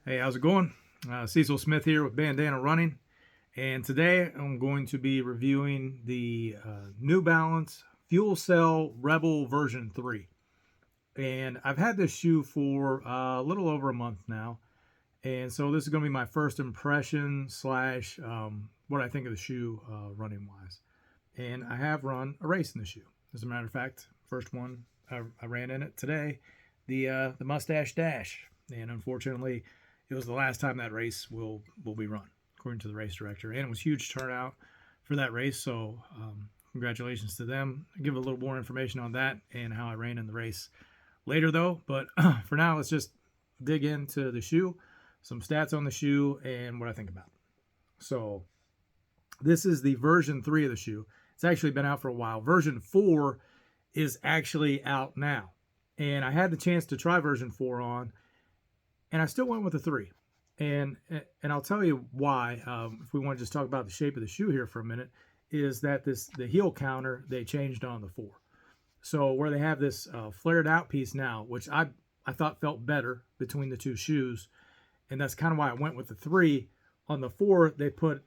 Hey, how's it going? Cecil Smith here with Bandana Running, and today I'm going to be reviewing the New Balance FuelCell Rebel version 3. And I've had this shoe for a little over a month now, and so this is going to be my first impression slash what I think of the shoe running wise. And I have run a race in the shoe. As a matter of fact, first one I ran in it today, the Mustache Dash, and unfortunately, it was the last time that race will be run, according to the race director, and it was huge turnout for that race. So congratulations to them. I'll give a little more information on that and how I ran in the race later, though. But for now, let's just dig into the shoe, some stats on the shoe, and what I think about it. So this is the version 3 of the shoe. It's actually been out for a while. Version 4 is actually out now. And I had the chance to try version 4 on, and I still went with the 3. And I'll tell you why. If we want to just talk about the shape of the shoe here for a minute, is that the heel counter they changed on the 4. So where they have this flared out piece now, which I thought felt better between the two shoes, and that's kind of why I went with the 3. On the 4, they put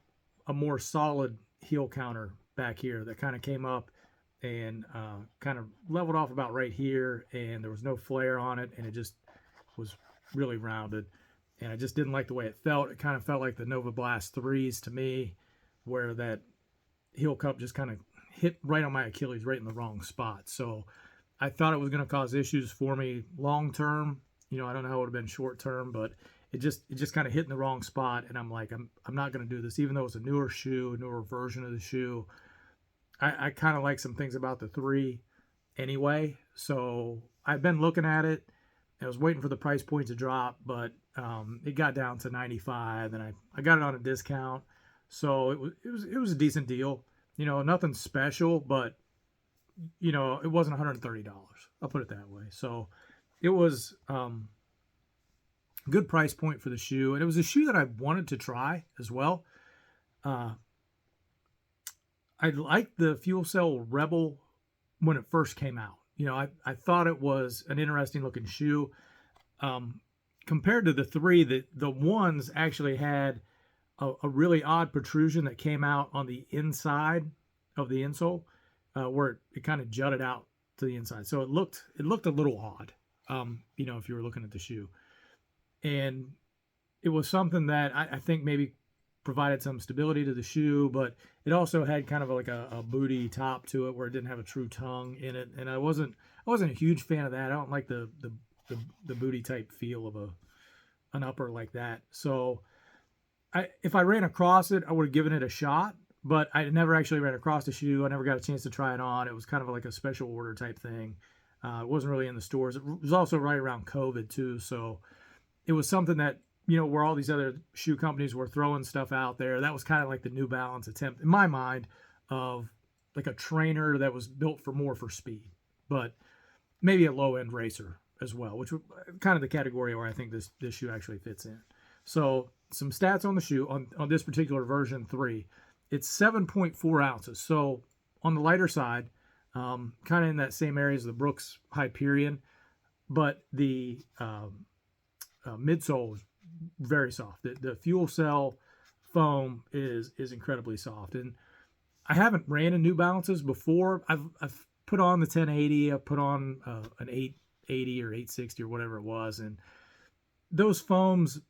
a more solid heel counter back here that kind of came up and kind of leveled off about right here, and there was no flare on it, and it just was really rounded, and I just didn't like the way it felt. It kind of felt like the Nova Blast 3s to me, where that heel cup just kind of hit right on my Achilles, right in the wrong spot. So I thought it was going to cause issues for me long term. I don't know how it would have been short term, but it just kind of hit in the wrong spot, and I'm like, I'm not going to do this, even though it's a newer shoe, a newer version of the shoe. I kind of like some things about the 3 anyway, so I've been looking at it. I was waiting for the price point to drop, but it got down to 95, and I got it on a discount, so it was a decent deal. Nothing special, but it wasn't $130. I'll put it that way. So it was good price point for the shoe, and it was a shoe that I wanted to try as well. I liked the FuelCell Rebel when it first came out. I thought it was an interesting looking shoe. Compared to the 3, the ones actually had a really odd protrusion that came out on the inside of the insole, where it kind of jutted out to the inside. So it looked a little odd, if you were looking at the shoe. And it was something that I think maybe provided some stability to the shoe, but it also had kind of like a booty top to it where it didn't have a true tongue in it. And I wasn't a huge fan of that. I don't like the booty type feel of an upper like that. So if I ran across it, I would have given it a shot, but I never actually ran across the shoe. I never got a chance to try it on. It was kind of like a special order type thing. It wasn't really in the stores. It was also right around COVID too. So it was something that, where all these other shoe companies were throwing stuff out there. That was kind of like the New Balance attempt, in my mind, of like a trainer that was built more for speed, but maybe a low-end racer as well, which was kind of the category where I think this shoe actually fits in. So some stats on the shoe, on this particular version 3, it's 7.4 ounces. So on the lighter side, kind of in that same area as the Brooks Hyperion, but the midsole is very soft. The FuelCell foam is incredibly soft, and I haven't ran in New Balances before. I've put on the 1080. I've put on an 880 or 860 or whatever it was, and those foams,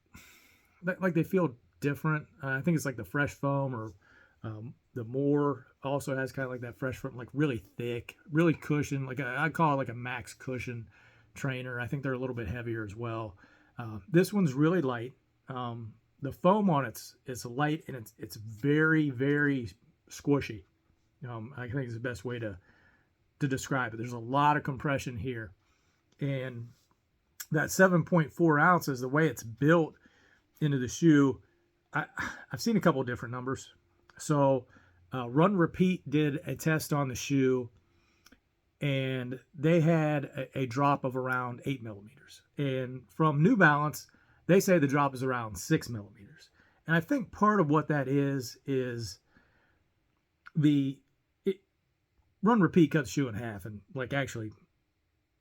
like, they feel different. I think it's like the Fresh Foam, or the More also has kind of like that Fresh Foam, like really thick, really cushion. Like I call it like a max cushion trainer. I think they're a little bit heavier as well. This one's really light. The foam on it's light, and it's very, very squishy. I think it's the best way to describe it. There's a lot of compression here, and that 7.4 ounces, the way it's built into the shoe, I've seen a couple of different numbers. So Run Repeat did a test on the shoe, and they had a drop of around 8 millimeters. And from New Balance, they say the drop is around 6 millimeters. And I think part of what that is Run Repeat cut the shoe in half and like actually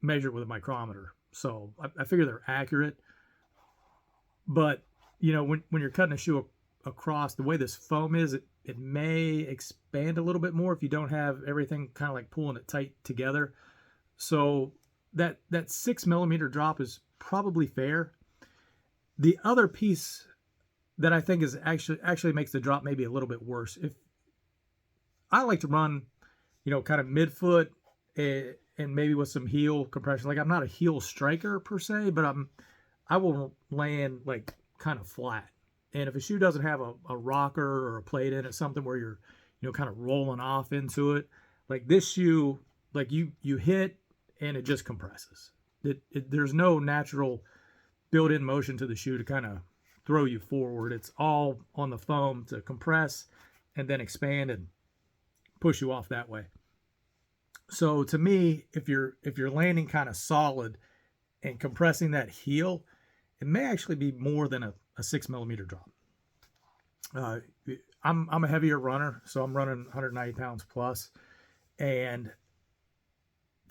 measure it with a micrometer. So I figure they're accurate. But when you're cutting a shoe across, the way this foam is, it may expand a little bit more if you don't have everything kind of like pulling it tight together. So that 6 millimeter drop is probably fair. The other piece that I think is actually makes the drop maybe a little bit worse. If I like to run, kind of midfoot, and maybe with some heel compression. Like, I'm not a heel striker per se, but I will land like kind of flat. And if a shoe doesn't have a rocker or a plate in it, something where you're, kind of rolling off into it, like this shoe, like you hit and it just compresses. There's no natural built-in motion to the shoe to kind of throw you forward. It's all on the foam to compress and then expand and push you off that way. So to me, if you're landing kind of solid and compressing that heel, it may actually be more than a 6 millimeter drop. I'm a heavier runner, so I'm running 190 pounds plus, and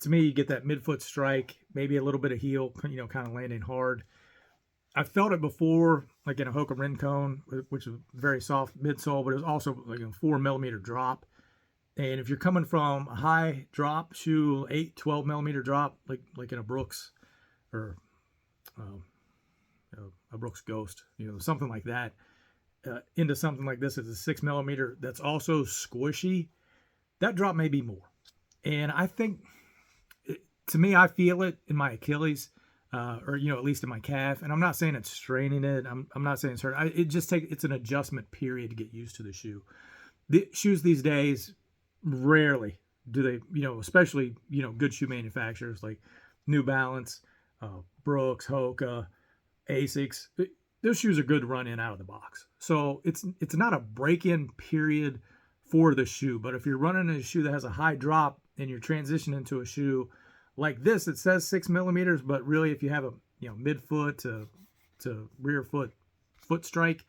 to me, you get that midfoot strike, maybe a little bit of heel, kind of landing hard. I felt it before, like in a Hoka Rincon, which is very soft midsole, but it was also like a 4 millimeter drop. And if you're coming from a high drop shoe, 12 millimeter drop, like in a Brooks or a Brooks Ghost, something like that, into something like this, it's a 6 millimeter that's also squishy, that drop may be more. And I think, to me, I feel it in my Achilles, or at least in my calf. And I'm not saying it's straining it. I'm not saying it's hurt. It's an adjustment period to get used to the shoe. The shoes these days, rarely do they, especially, good shoe manufacturers like New Balance, Brooks, Hoka, Asics. Those shoes are good to run in out of the box. So it's not a break-in period for the shoe. But if you're running a shoe that has a high drop and you're transitioning to a shoe like this, it says 6 millimeters, but really if you have a midfoot to rear foot strike,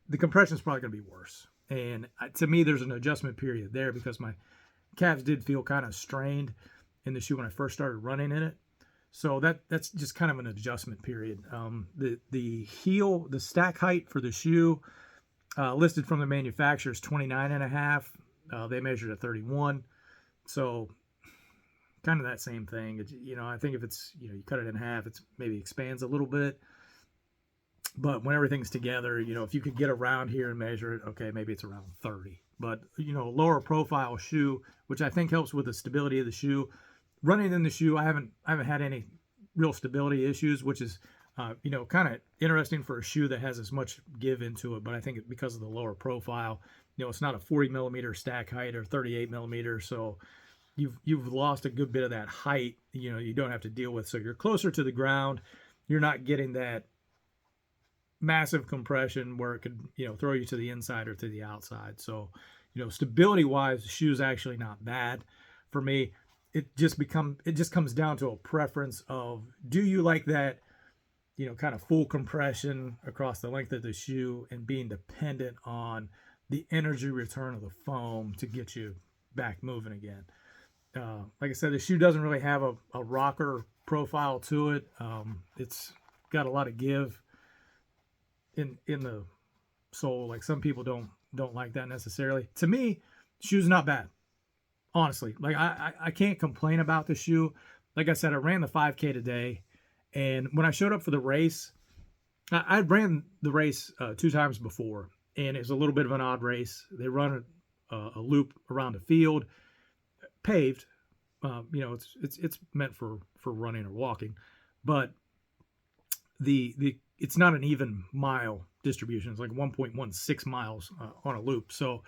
the compression is probably going to be worse. And to me, there's an adjustment period there because my calves did feel kind of strained in the shoe when I first started running in it. So that's just kind of an adjustment period. The heel, the stack height for the shoe, listed from the manufacturer is 29.5. They measured at 31. So kind of that same thing. I think if it's, you cut it in half, it's maybe expands a little bit. But when everything's together, if you could get around here and measure it, okay, maybe it's around 30. But, lower profile shoe, which I think helps with the stability of the shoe. Running in the shoe, I haven't had any real stability issues, which is, kind of interesting for a shoe that has as much give into it. But I think because of the lower profile, it's not a 40 millimeter stack height or 38 millimeter. So you've lost a good bit of that height, you don't have to deal with. So you're closer to the ground. You're not getting that massive compression where it could, throw you to the inside or to the outside. So, stability wise, the shoe's actually not bad for me. It just comes down to a preference of, do you like that, kind of full compression across the length of the shoe and being dependent on the energy return of the foam to get you back moving again. Like I said, the shoe doesn't really have a rocker profile to it. It's got a lot of give in the sole. Like, some people don't like that necessarily. To me, shoe's not bad, honestly. Like, I can't complain about the shoe. Like I said, I ran the 5K today, and when I showed up for the race, I ran the race 2 times before, and it was a little bit of an odd race. They run a loop around the field, paved. It's meant for running or walking, but it's not an even mile distribution. It's like 1.16 miles on a loop. So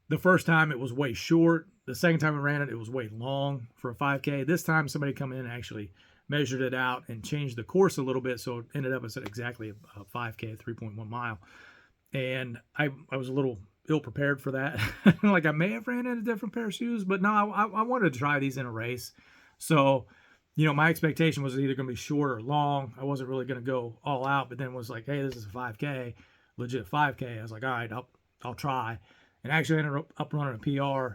the first time it was way short. The second time I ran it, it was way long for a 5K. This time somebody come in and actually measured it out and changed the course a little bit. So it ended up as exactly a 5K, 3.1 mile. And I was a little ill prepared for that. Like, I may have ran in a different pair of shoes, but no, I wanted to try these in a race. So, my expectation was either going to be short or long. I wasn't really going to go all out, but then was like, hey, this is a 5K, legit 5K. I was like, all right, I'll try. And actually ended up running a PR.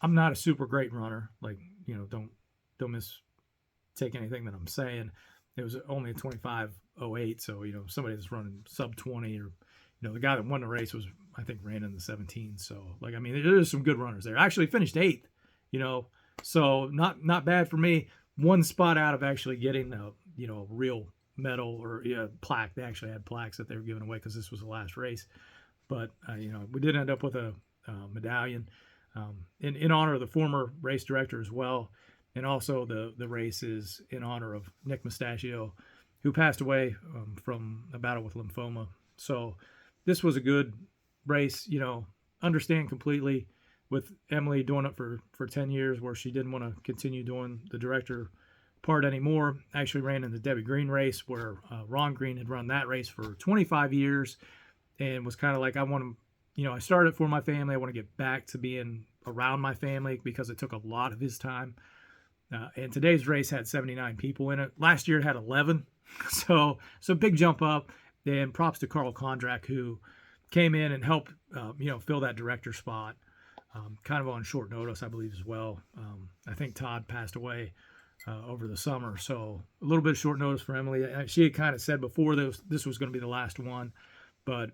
I'm not a super great runner. Like, don't take anything that I'm saying. it was only a 25:08. So, somebody that's running sub 20, or, the guy that won the race was, I think, ran in the 17. So, like, I mean, there's some good runners there. I actually finished 8th, so not bad for me. One spot out of actually getting a, real medal or plaque. They actually had plaques that they were giving away because this was the last race. But, we did end up with a medallion in honor of the former race director as well. And also the race is in honor of Nick Mustachio, who passed away from a battle with lymphoma. So this was a good race, understand completely with Emily doing it for 10 years where she didn't want to continue doing the director part anymore. Actually ran in the Debbie Green race where Ron Green had run that race for 25 years and was kind of like, I started for my family. I want to get back to being around my family because it took a lot of his time. And today's race had 79 people in it. Last year it had 11. So big jump up. And props to Carl Kondrak, who came in and helped, fill that director spot, kind of on short notice, I believe, as well. I think Todd passed away over the summer. So a little bit of short notice for Emily. She had kind of said before this was going to be the last one. But,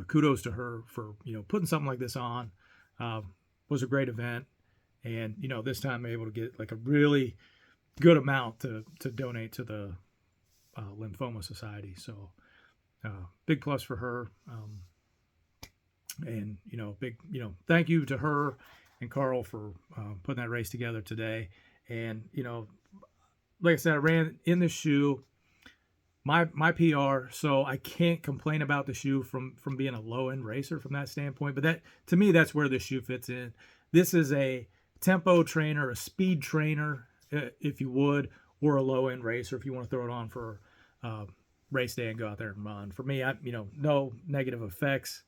kudos to her for, putting something like this on. Was a great event. And, this time I'm able to get like a really good amount to donate to the Lymphoma Society. So big plus for her. And, big, thank you to her and Carl for putting that race together today. And, like I said, I ran in the shoe, my PR, so I can't complain about the shoe from being a low-end racer from that standpoint. But that, to me, that's where the shoe fits in. This is a tempo trainer, a speed trainer, if you would, or a low-end racer if you want to throw it on for race day and go out there and run. For me, no negative effects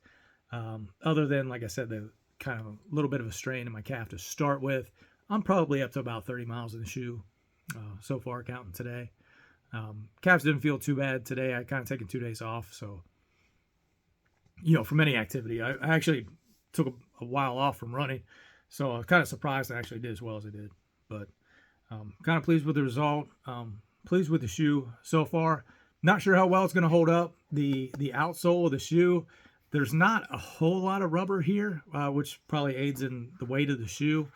other than, like I said, the kind of a little bit of a strain in my calf to start with. I'm probably up to about 30 miles in the shoe so far, counting today. Calves didn't feel too bad today. I kind of taken 2 days off, so from any activity. I actually took a while off from running, so I was kind of surprised I actually did as well as I did. But kind of pleased with the result. Pleased with the shoe so far. Not sure how well it's going to hold up. The outsole of the shoe, there's not a whole lot of rubber here, which probably aids in the weight of the shoe.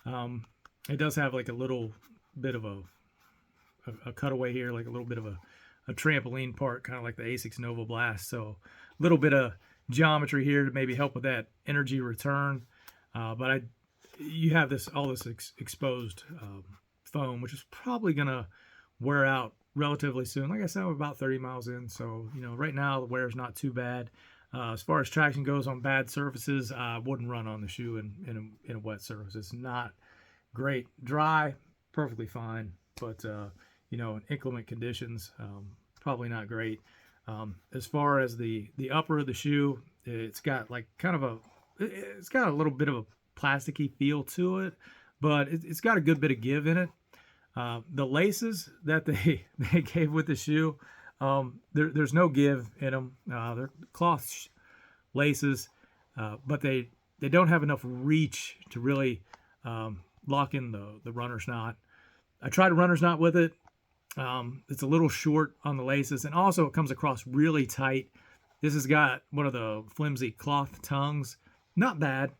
It does have like a little bit of a cutaway here, like a little bit of a trampoline part, kind of like the Asics Nova Blast. So a little bit of geometry here to maybe help with that energy return. But you have all this exposed foam, which is probably going to wear out relatively soon. Like I said, I'm about 30 miles in. So, right now the wear is not too bad. As far as traction goes on bad surfaces, I wouldn't run on the shoe in a wet surface. It's not great. Dry, perfectly fine. But, in inclement conditions, probably not great. As far as the upper of the shoe, it's got like it's got a little bit of a plasticky feel to it, but it's got a good bit of give in it. The laces that they gave with the shoe, there's no give in them. They're cloth laces, but they don't have enough reach to really lock in the runner's knot. I tried a runner's knot with it. It's a little short on the laces, and also it comes across really tight. This has got one of the flimsy cloth tongues. Not bad.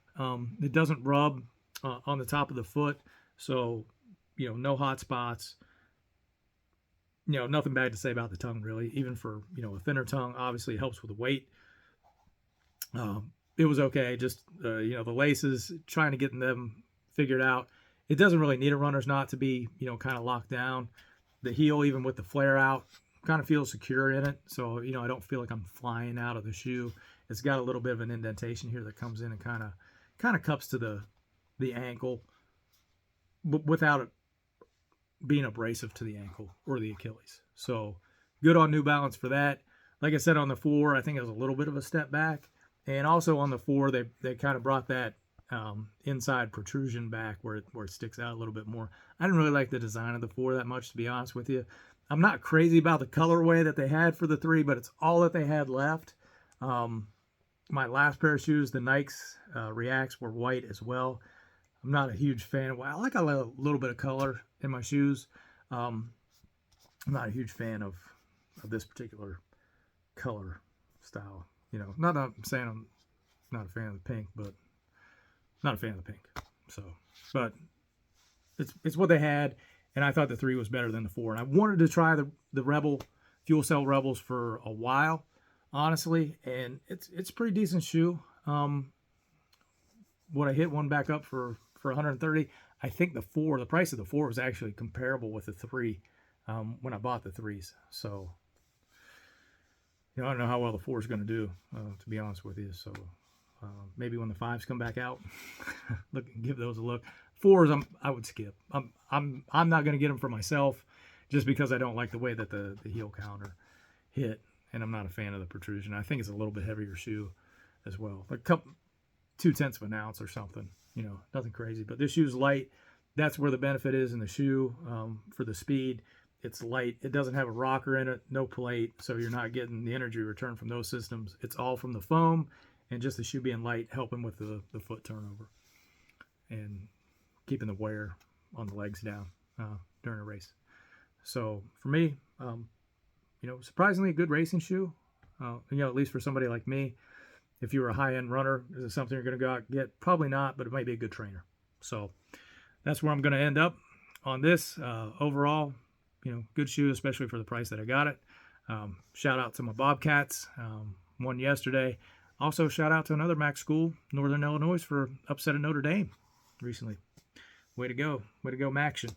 It doesn't rub on the top of the foot, so no hot spots. Nothing bad to say about the tongue really. Even for a thinner tongue, obviously it helps with the weight. It was okay. Just the laces, trying to get them figured out. It doesn't really need a runner's knot to be kind of locked down. The heel, even with the flare out, kind of feels secure in it. So I don't feel like I'm flying out of the shoe. It's got a little bit of an indentation here that comes in and kind of cups to the ankle, but without it being abrasive to the ankle or the Achilles. So good on New Balance for that. Like I said, on the 4, I think it was a little bit of a step back. And also on the 4, they kind of brought that inside protrusion back where it sticks out a little bit more. I didn't really like the design of the 4 that much, to be honest with you. I'm not crazy about the colorway that they had for the 3, but it's all that they had left. My last pair of shoes, the Nikes Reacts, were white as well. I'm not a huge fan of white. I like a little bit of color in my shoes. I'm not a huge fan of this particular color style. You know, not that I'm saying I'm not a fan of the pink, but not a fan of the pink. So, but it's what they had, and I thought the 3 was better than the 4. And I wanted to try the Rebel Fuel Cell Rebels for a while, honestly, and it's a pretty decent shoe. What I hit one back up for 130. I think the price of the 4 was actually comparable with the 3 when I bought the 3s. So, you know, I don't know how well the 4 is going to do, to be honest with you. So maybe when the 5s come back out, give those a look. 4s I would skip. I'm not going to get them for myself just because I don't like the way that the heel counter hit, and I'm not a fan of the protrusion. I think it's a little bit heavier shoe as well, like 0.2 of an ounce or something. You know, nothing crazy. But this shoe's light. That's where the benefit is in the shoe. For the speed, it's light. It doesn't have a rocker in it, no plate, so you're not getting the energy return from those systems. It's all from the foam and just the shoe being light, helping with the foot turnover and keeping the wear on the legs down during a race. So for me, you know, surprisingly good racing shoe. You know, at least for somebody like me. If you were a high-end runner, is it something you're going to go out and get? Probably not, but it might be a good trainer. So that's where I'm going to end up on this. Overall, you know, good shoe, especially for the price that I got it. Shout out to my Bobcats. Won yesterday. Also, shout out to another MAC school, Northern Illinois, for upsetting Notre Dame recently. Way to go. Way to go, Maction.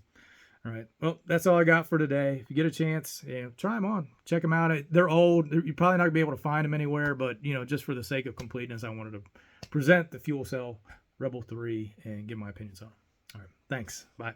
All right. Well, that's all I got for today. If you get a chance, yeah, try them on. Check them out. They're old. You're probably not going to be able to find them anywhere, but, you know, just for the sake of completeness, I wanted to present the FuelCell Rebel 3 and give my opinions on them. All right. Thanks. Bye.